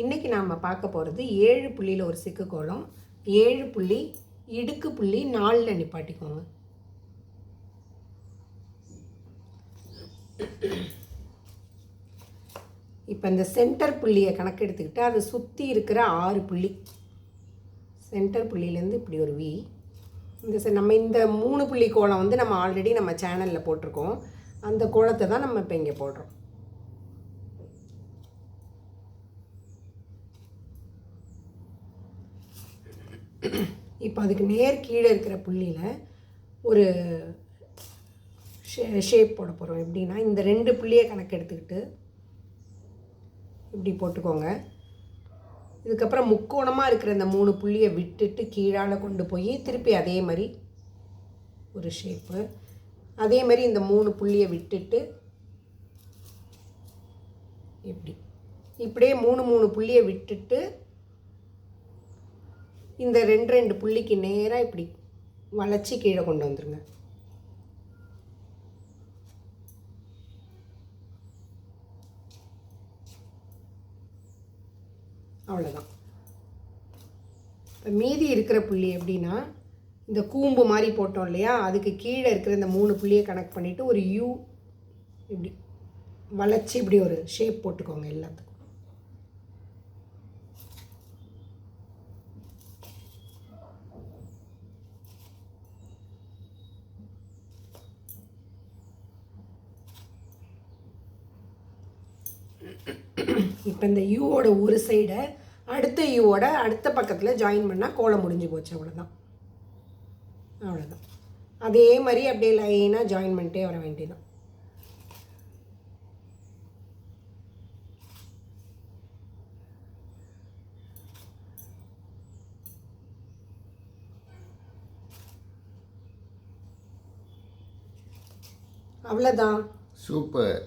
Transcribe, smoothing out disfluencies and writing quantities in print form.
இன்றைக்கி நாம் பார்க்க போகிறது 7 புள்ளியில் ஒரு சிக்கு கோலம். 7 புள்ளி இடுக்கு புள்ளி 4ல் நிப்பாட்டிக்கோங்க. இப்போ இந்த சென்டர் புள்ளியை கணக்கு எடுத்துக்கிட்டு அதை சுற்றி இருக்கிற 6 புள்ளி, சென்டர் புள்ளியிலேருந்து இப்படி ஒரு வி. நம்ம இந்த 3 புள்ளி கோலம் வந்து நம்ம ஆல்ரெடி நம்ம சேனலில் போட்டிருக்கோம். அந்த கோலத்தை தான் நம்ம இப்போ இங்கே போடுறோம். இப்போ அதுக்கு நேர் கீழே இருக்கிற புள்ளியில் ஒரு ஷேப் போட போகிறோம். எப்படின்னா இந்த 2 புள்ளியை கணக்கு எடுத்துக்கிட்டு இப்படி போட்டுக்கோங்க. இதுக்கப்புறம் முக்கோணமாக இருக்கிற இந்த 3 புள்ளியை விட்டுட்டு கீழால் கொண்டு போய் திருப்பி அதே மாதிரி ஒரு ஷேப்பு, அதே மாதிரி இந்த 3 புள்ளியை விட்டுட்டு இப்படியே 3 புள்ளியை விட்டுட்டு இந்த 2 புள்ளிக்கு நேராக இப்படி வளைச்சி கீழே கொண்டு வந்துடுங்க. அவ்வளோதான். இப்போ மீதி இருக்கிற புள்ளி எப்படின்னா இந்த கூம்பு மாதிரி போட்டோம் இல்லையா, அதுக்கு கீழே இருக்கிற இந்த 3 புள்ளியை கனெக்ட் பண்ணிவிட்டு ஒரு யூ இப்படி வளைச்சி இப்படி ஒரு ஷேப் போட்டுக்கோங்க எல்லாத்துக்கும். இப்போ இந்த யூவோட ஒரு சைடை அடுத்த யூவோட அடுத்த பக்கத்தில் ஜாயின் பண்ணால் கோலம் முடிஞ்சு போச்சு. அவ்வளோதான். அதே மாதிரி அப்படியே லைனாக ஜாயின் பண்ணிட்டே வர வேண்டியதான். அவ்வளோதான். சூப்பர்.